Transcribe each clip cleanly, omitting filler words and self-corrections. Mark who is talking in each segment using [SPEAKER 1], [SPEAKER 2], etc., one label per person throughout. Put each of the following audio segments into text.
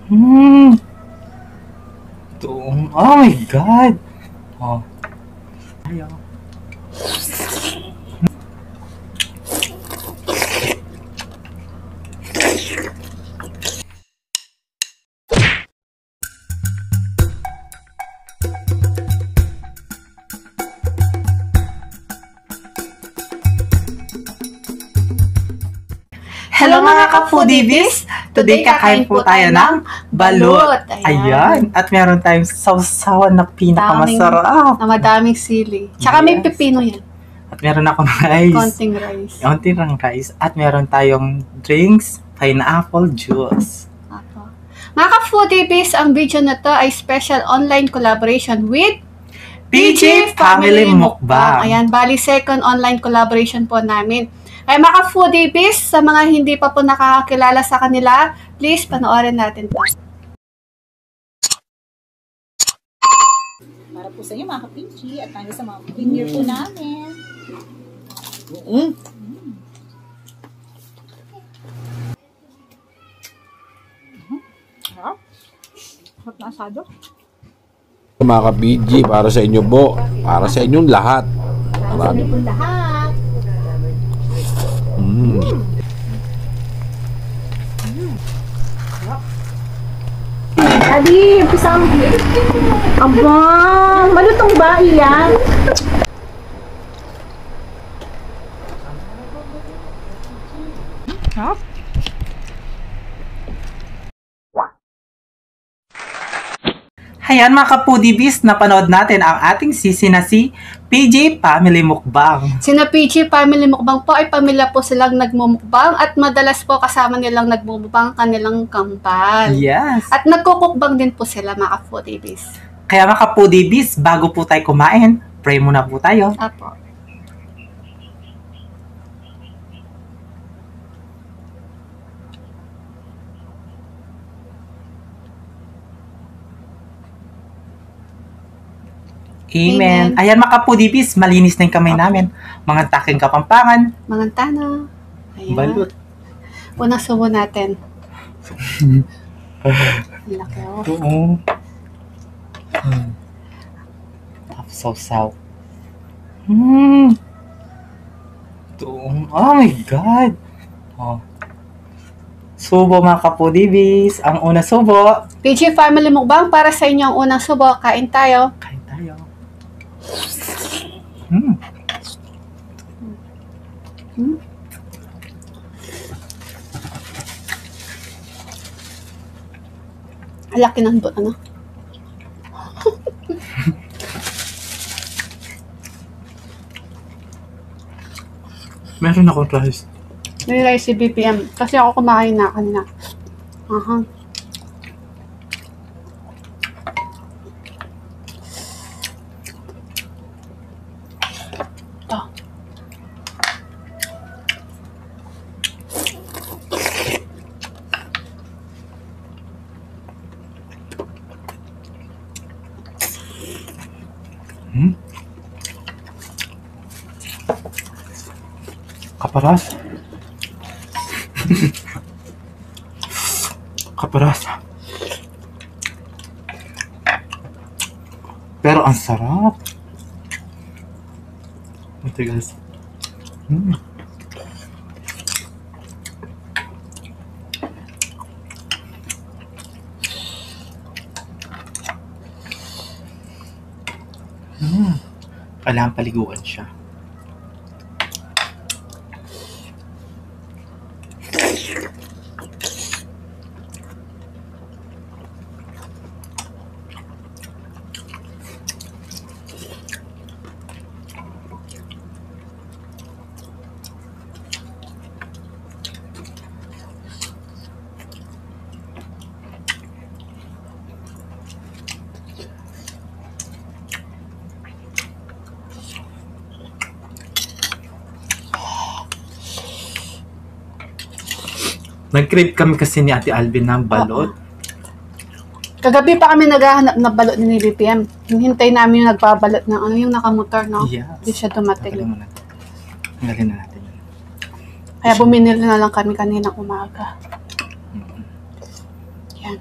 [SPEAKER 1] Hmm. Oh my God. Oh. Ayaw. Hello mga ka-foodies! Today kakain po tayo ng balut. Ayan. At meron tayong sausawan na pinakamasarap.
[SPEAKER 2] Na madaming sili. Tsaka may pipino yan.
[SPEAKER 1] At meron ako ng rice.
[SPEAKER 2] Konting rice.
[SPEAKER 1] Konting rice. At meron tayong drinks, pineapple juice.
[SPEAKER 2] Mga ka-foodies, ang video na to ay special online collaboration with
[SPEAKER 1] PJ Family Mukbang.
[SPEAKER 2] Ayan, bali second online collaboration po namin. Ay mga foodies, sa mga hindi pa po nakakakilala sa kanila, please panoorin natin po.
[SPEAKER 3] Para po sa inyo mga kapinchi at tayo sa mga premiere po namin. Harap. Harap na asado.
[SPEAKER 4] Mga ka-BG, para sa inyo po, para sa inyong lahat.
[SPEAKER 3] Para sa inyo po lahat. Daddy, umpisa ang abang, malutong ba iyan?
[SPEAKER 1] Ayan mga ka-foodies, napanood natin ang ating sisi na si PJ Family Mukbang.
[SPEAKER 2] Sina PJ Family Mukbang po ay pamilya po silang nagmumukbang at madalas po kasama nilang nagmumukbang kanilang kampal.
[SPEAKER 1] Yes.
[SPEAKER 2] At nagkukukbang din po sila mga ka-foodies.
[SPEAKER 1] Kaya mga ka-foodies, bago po tayo kumain, pray muna po tayo.
[SPEAKER 2] Apo.
[SPEAKER 1] Amen. Ayan mga ka-foodies, malinis na yung kamay namin. Mga taking Kapampangan.
[SPEAKER 2] Mga tana. Ayan.
[SPEAKER 1] Balut.
[SPEAKER 2] Unang subo natin. Laki oh.
[SPEAKER 1] Oo. Tapos sausaw. Oh my God. Oh. Subo mga ka-foodies. Ang unang subo.
[SPEAKER 2] PJ Family Mukbang, para sa inyo ang unang subo. Kain tayo.
[SPEAKER 1] Kain tayo.
[SPEAKER 2] Laki ng ano?
[SPEAKER 1] Meron akong rice.
[SPEAKER 2] May rice si BPM. Kasi ako kumain na kanina. Aha. Ito.
[SPEAKER 1] Kaparas. Kaparas. Pero ang sarap. Matigas. Kailangan paliguan siya. Nag-crave kami kasi ni Ate Alvin ng balot.
[SPEAKER 2] Kagabi pa kami naghahanap ng balot ni BPM. Hinintay namin yung nagbabalot ng ano, yung nakamotor, no?
[SPEAKER 1] Yes.
[SPEAKER 2] Hindi siya dumating.
[SPEAKER 1] Tanggalin na natin yun.
[SPEAKER 2] Kaya bumili na lang kami kaninang umaga. Ayan.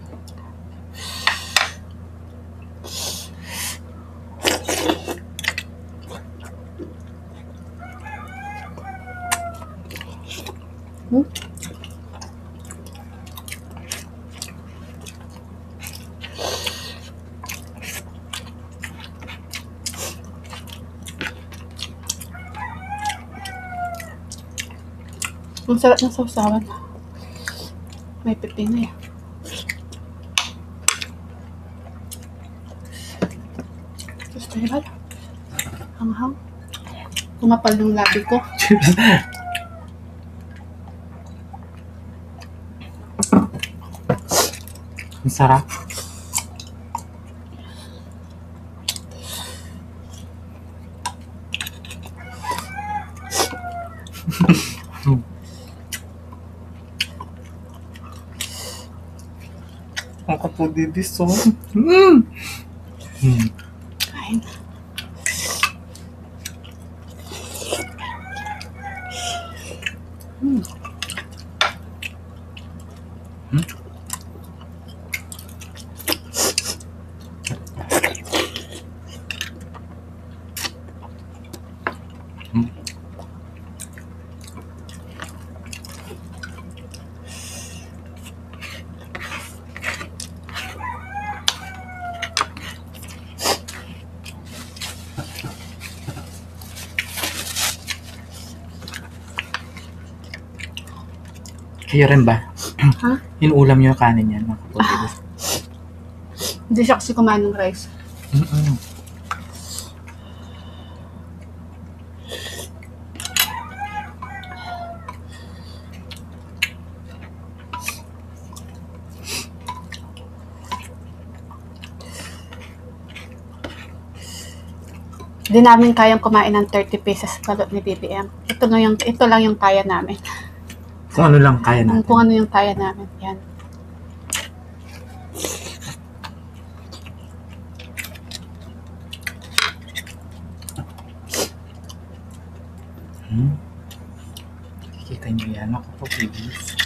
[SPEAKER 2] Ang sarap ng sausawan. May pipino yan. Gusto niyo ba? Hanghang. Kumapal yung labi ko.
[SPEAKER 1] Ang sarap. Ang kapudidis, so.
[SPEAKER 2] Kain.
[SPEAKER 1] Kayo rin ba?
[SPEAKER 2] Ha?
[SPEAKER 1] Inuulam niyo yung kanin yan, mga kapudidis.
[SPEAKER 2] Hindi siya kasi kumain ng rice. Hindi namin kayang kumain ng 30 pieces balot ni BBM. Ito lang yung kaya namin.
[SPEAKER 1] Kung ano lang kaya natin.
[SPEAKER 2] Kung ano yung kaya namin. Yan.
[SPEAKER 1] Kikita niyo yan, mga kapudidis.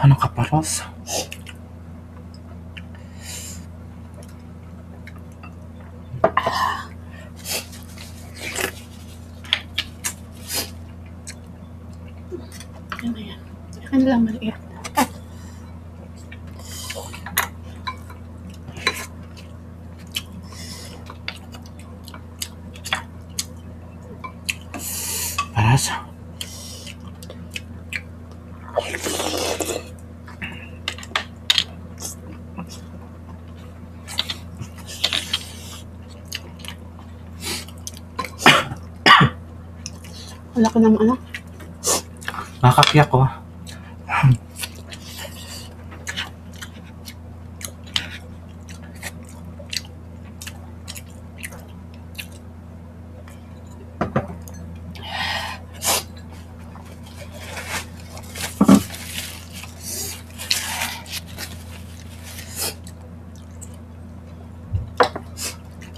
[SPEAKER 1] Ano ka pa, Ros?
[SPEAKER 2] Ano yan? Ano lang maliit.
[SPEAKER 1] Paras?
[SPEAKER 2] Wala ko ng ano.
[SPEAKER 1] Nakakapya ko.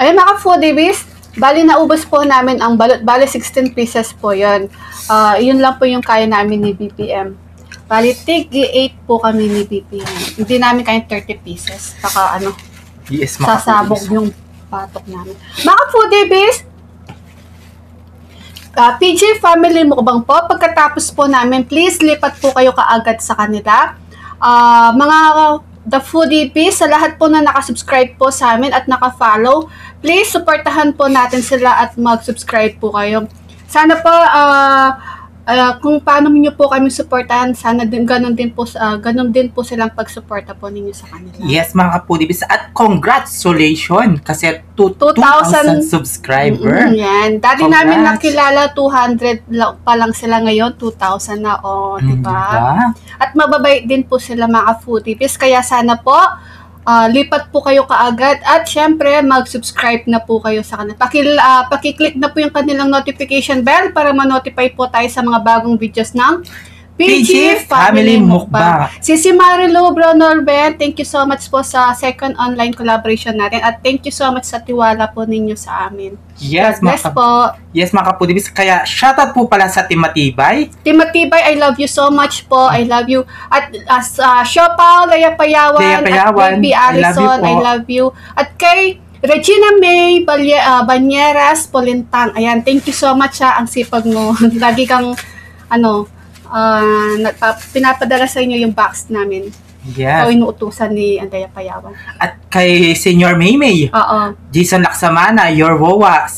[SPEAKER 2] Ayun mga foodies, bali naubos po namin ang balot. Bali 16 pieces po yun. Yun lang po yung kaya namin ni BPM. Bali tig 8 po kami ni BPM. Hindi namin kaya 30 pieces. Saka ano,
[SPEAKER 1] Yes,
[SPEAKER 2] sasabog yung patok namin. Mga foodies, PG Family Mukbang po. Pagkatapos po namin, please lipat po kayo kaagad sa kanila. Mga The Foodie Beast, sa lahat po na nakasubscribe po sa amin at nakafollow, please supportahan po natin sila at mag-subscribe po kayo. Sana po Kung paano niyo po kami suportahan, sana din ganun din po silang pagsuporta po ninyo sa kanila.
[SPEAKER 1] Yes, mga kapudibis. At congratulations kasi 2,000 subscriber.
[SPEAKER 2] Yan. Dati
[SPEAKER 1] Congrats.
[SPEAKER 2] namin nakilala 200 pa lang sila ngayon, 2,000 na, di ba? At mababait din po sila mga foodies, kaya sana po lipat po kayo kaagad at syempre mag-subscribe na po kayo sa kanila. Paki-click na po yung kanilang notification bell para ma-notify po tayo sa mga bagong videos ng PG Family Mukbang. Si Marilu Bronorben, thank you so much po sa second online collaboration natin at thank you so much sa tiwala po ninyo sa amin.
[SPEAKER 1] Yes,
[SPEAKER 2] God bless po.
[SPEAKER 1] Yes, mga kapudibis. Kaya shoutout po pala sa Team Matibay.
[SPEAKER 2] Team Matibay, I love you so much po. I love you. At as Siopaw, Lea Payawan, at Baby Alison, I love you. At kay Regina May Banyeras Polintang. Ayan, thank you so much Ang sipag mo. Lagi kang pinapadala sa inyo yung box namin.
[SPEAKER 1] Yes.
[SPEAKER 2] So, inuutusan ni Andrea Payawan.
[SPEAKER 1] At kay Senior Maymay.
[SPEAKER 2] Oo.
[SPEAKER 1] Jason Laksamana, Your Wowa,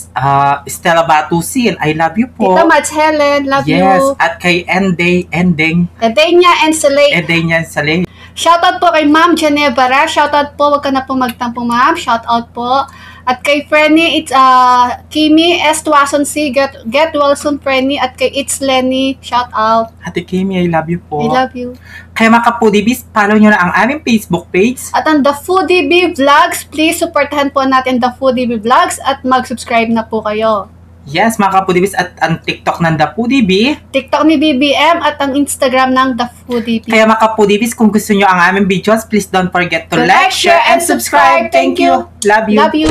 [SPEAKER 1] Stella Batusin, I love you po.
[SPEAKER 2] Tita Mads Helen, love you.
[SPEAKER 1] Yes, at kay Ending.
[SPEAKER 2] Edenya and Saleh.
[SPEAKER 1] Edenya Saleh.
[SPEAKER 2] Shoutout po kay Ma'am Genevara. Shoutout po, wag ka na po magtampo ma'am. Shoutout po. At kay Frenny, it's Kimi S. Tuason C. Get well soon, Frenny. At kay It's Lenny, shoutout.
[SPEAKER 1] Ate Kimi, I love you po.
[SPEAKER 2] I love you.
[SPEAKER 1] Kaya mga kapudibis, follow nyo na ang aming Facebook page.
[SPEAKER 2] At ang The Foodie Bee Vlogs, please supportahan po natin The Foodie Bee Vlogs at mag-subscribe na po kayo.
[SPEAKER 1] Yes, mga kapudibis, at ang TikTok ng The Foodie Bee.
[SPEAKER 2] TikTok ni BBM at ang Instagram ng The Foodie Bee.
[SPEAKER 1] Kaya mga kapudibis, kung gusto nyo ang aming videos, please don't forget to like, share, and subscribe. Thank you. Love you.
[SPEAKER 2] Love you.